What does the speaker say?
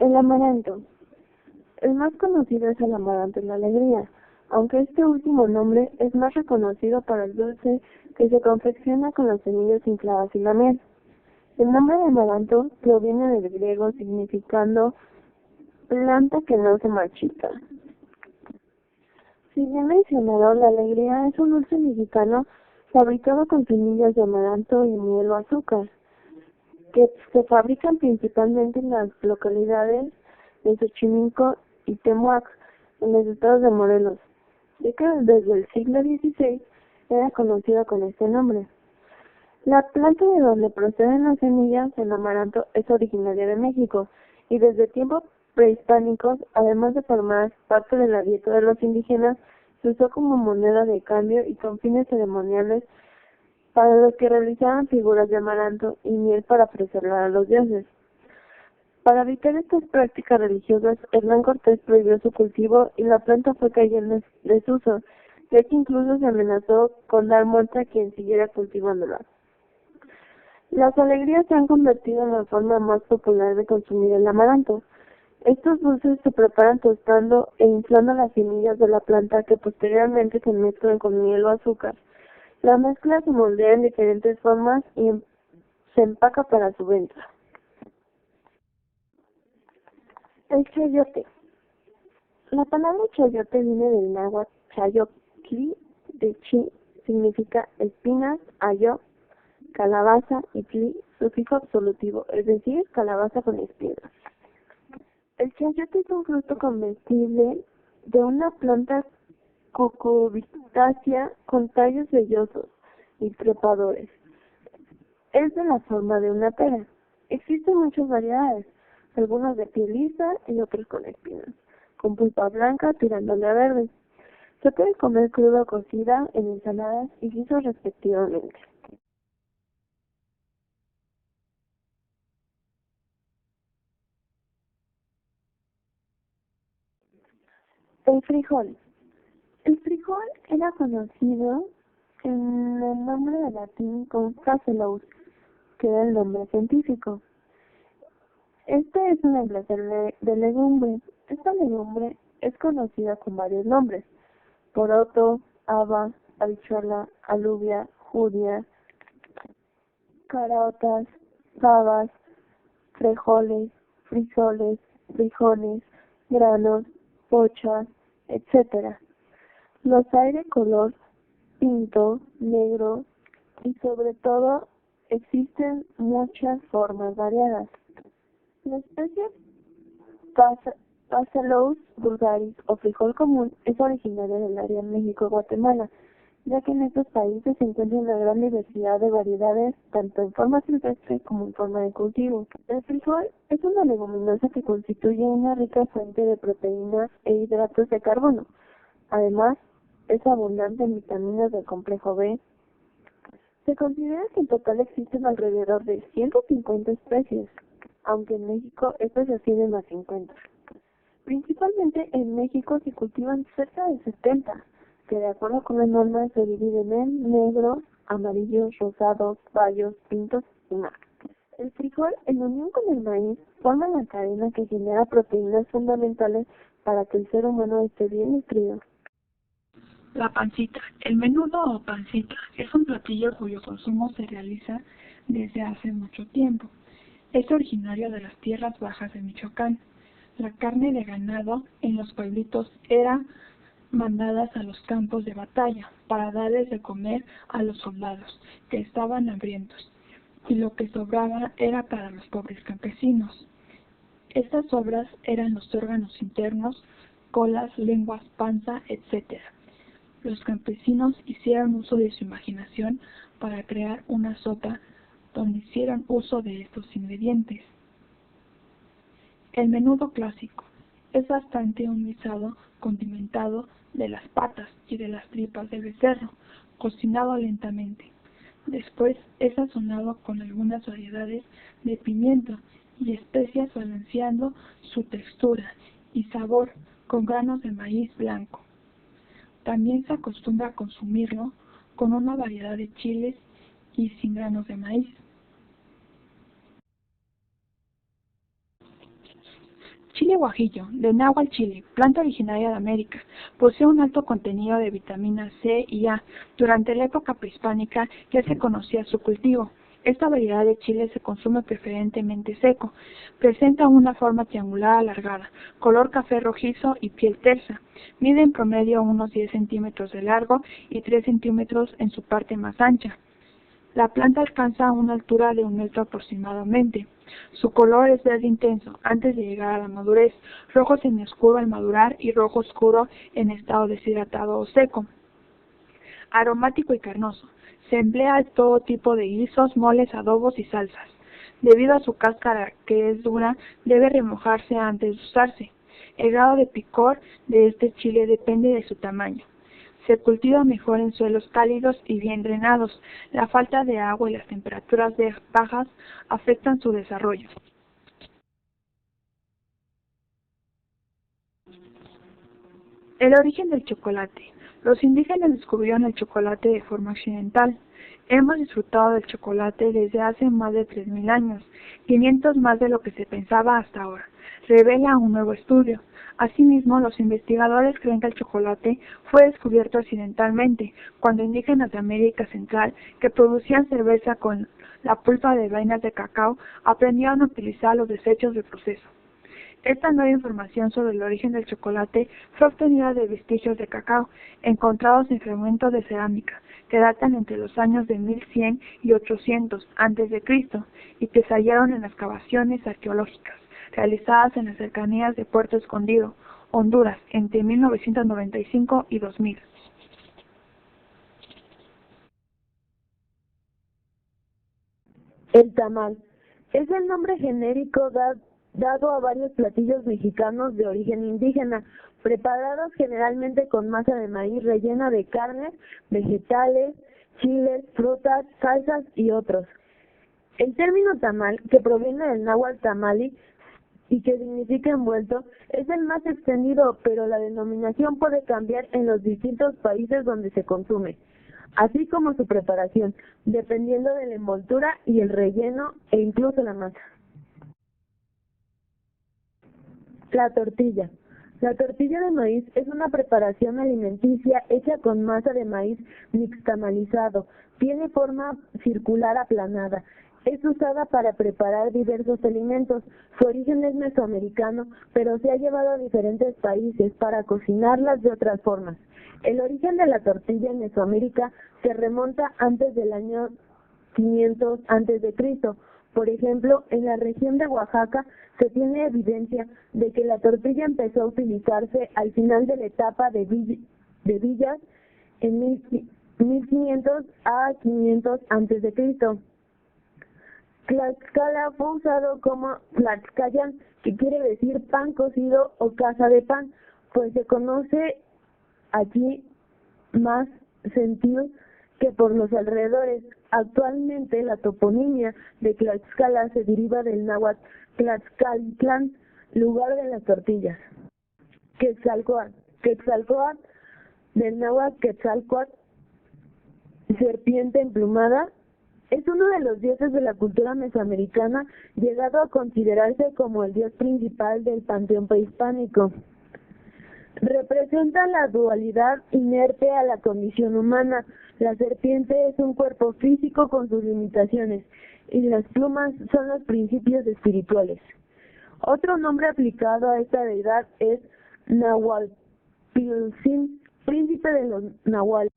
El amaranto. El más conocido es el amaranto en la alegría, aunque este último nombre es más reconocido para el dulce que se confecciona con las semillas infladas y la miel. El nombre de amaranto proviene del griego significando planta que no se marchita. Si bien mencionado, la alegría es un dulce mexicano fabricado con semillas de amaranto y miel o azúcar, que se fabrican principalmente en las localidades de Xochimilco y Temuac, en los estados de Morelos, ya que desde el siglo XVI era conocida con este nombre. La planta de donde proceden las semillas del amaranto es originaria de México, y desde tiempos prehispánicos, además de formar parte de la dieta de los indígenas, se usó como moneda de cambio y con fines ceremoniales para los que realizaban figuras de amaranto y miel para preservar a los dioses. Para evitar estas prácticas religiosas, Hernán Cortés prohibió su cultivo y la planta fue cayendo en desuso, ya que incluso se amenazó con dar muerte a quien siguiera cultivándola. Las alegrías se han convertido en la forma más popular de consumir el amaranto. Estos dulces se preparan tostando e inflando las semillas de la planta que posteriormente se mezclan con miel o azúcar. La mezcla se moldea en diferentes formas y se empaca para su venta. El chayote. La palabra chayote viene del náhuatl chayoctli, de chi, significa espinas, ayo, calabaza y tli, sufijo absolutivo, es decir, calabaza con espinas. El chayote es un fruto comestible de una planta cucurbitácea con tallos vellosos y trepadores. Es de la forma de una pera. Existen muchas variedades, algunas de piel lisa y otras con espinas, con pulpa blanca tirándole a verde. Se puede comer cruda o cocida en ensaladas y guisos respectivamente. El frijol. El frijol era conocido en el nombre de latín como Phaseolus, que era el nombre científico. Este es una clase de legumbre. Esta legumbre es conocida con varios nombres: poroto, haba, habichuela, alubia, judía, caraotas, habas, frijoles, frijoles, granos, pochas, etc. Los hay de color pinto, negro y sobre todo existen muchas formas variadas. La especie Phaseolus vulgaris o frijol común es originaria del área México-Guatemala, ya que en estos países se encuentra una gran diversidad de variedades, tanto en forma silvestre como en forma de cultivo. El frijol es una leguminosa que constituye una rica fuente de proteínas e hidratos de carbono. Además, es abundante en vitaminas del complejo B. Se considera que en total existen alrededor de 150 especies, aunque en México estas se ascienden a 50. Principalmente en México se cultivan cerca de 70, que de acuerdo con las normas se dividen en negros, amarillos, rosados, bayos, pintos y más. El frijol, en unión con el maíz, forma la cadena que genera proteínas fundamentales para que el ser humano esté bien nutrido. La pancita. El menudo o pancita es un platillo cuyo consumo se realiza desde hace mucho tiempo. Es originario de las tierras bajas de Michoacán. La carne de ganado en los pueblitos era mandadas a los campos de batalla para darles de comer a los soldados que estaban hambrientos, y lo que sobraba era para los pobres campesinos. Estas sobras eran los órganos internos, colas, lenguas, panza, etc. Los campesinos hicieron uso de su imaginación para crear una sopa donde hicieron uso de estos ingredientes. El menudo clásico es bastante un guisado condimentado de las patas y de las tripas del becerro, cocinado lentamente. Después es sazonado con algunas variedades de pimiento y especias, balanceando su textura y sabor con granos de maíz blanco. También se acostumbra a consumirlo con una variedad de chiles y sin granos de maíz. Chile guajillo, de náhuatl chile, planta originaria de América, posee un alto contenido de vitaminas C y A. Durante la época prehispánica ya se conocía su cultivo. Esta variedad de chile se consume preferentemente seco. Presenta una forma triangular alargada, color café rojizo y piel tersa. Mide en promedio unos 10 centímetros de largo y 3 centímetros en su parte más ancha. La planta alcanza una altura de 1 metro aproximadamente. Su color es verde intenso antes de llegar a la madurez, rojo semioscuro al madurar y rojo oscuro en estado deshidratado o seco. Aromático y carnoso. Se emplea en todo tipo de guisos, moles, adobos y salsas. Debido a su cáscara, que es dura, debe remojarse antes de usarse. El grado de picor de este chile depende de su tamaño. Se cultiva mejor en suelos cálidos y bien drenados. La falta de agua y las temperaturas bajas afectan su desarrollo. El origen del chocolate. Los indígenas descubrieron el chocolate de forma accidental. Hemos disfrutado del chocolate desde hace más de 3000 años, 500 más de lo que se pensaba hasta ahora, revela un nuevo estudio. Asimismo, los investigadores creen que el chocolate fue descubierto accidentalmente, cuando indígenas de América Central, que producían cerveza con la pulpa de vainas de cacao, aprendieron a utilizar los desechos del proceso. Esta nueva información sobre el origen del chocolate fue obtenida de vestigios de cacao encontrados en fragmentos de cerámica que datan entre los años de 1100 y 800 a.C. y que se hallaron en excavaciones arqueológicas realizadas en las cercanías de Puerto Escondido, Honduras, entre 1995 y 2000. El tamal es el nombre genérico dado a varios platillos mexicanos de origen indígena, preparados generalmente con masa de maíz rellena de carnes, vegetales, chiles, frutas, salsas y otros. El término tamal, que proviene del náhuatl tamali y que significa envuelto, es el más extendido, pero la denominación puede cambiar en los distintos países donde se consume, así como su preparación, dependiendo de la envoltura y el relleno e incluso la masa. La tortilla. La tortilla de maíz es una preparación alimenticia hecha con masa de maíz nixtamalizado. Tiene forma circular aplanada. Es usada para preparar diversos alimentos. Su origen es mesoamericano, pero se ha llevado a diferentes países para cocinarlas de otras formas. El origen de la tortilla en Mesoamérica se remonta antes del año 500 a.C. Por ejemplo, en la región de Oaxaca se tiene evidencia de que la tortilla empezó a utilizarse al final de la etapa de villas en 1500 a 500 a.C. Tlaxcala fue usado como Tlaxcayan, que quiere decir pan cocido o casa de pan, pues se conoce allí más sentido que por los alrededores. Actualmente la toponimia de Tlaxcala se deriva del náhuatl Tlaxcaltlán, lugar de las tortillas. Quetzalcóatl. Quetzalcóatl, del náhuatl Quetzalcóatl, serpiente emplumada, es uno de los dioses de la cultura mesoamericana, llegado a considerarse como el dios principal del panteón prehispánico. Representa la dualidad inherente a la condición humana. La serpiente es un cuerpo físico con sus limitaciones, y las plumas son los principios espirituales. Otro nombre aplicado a esta deidad es Nahualpilzin, príncipe de los nahuales.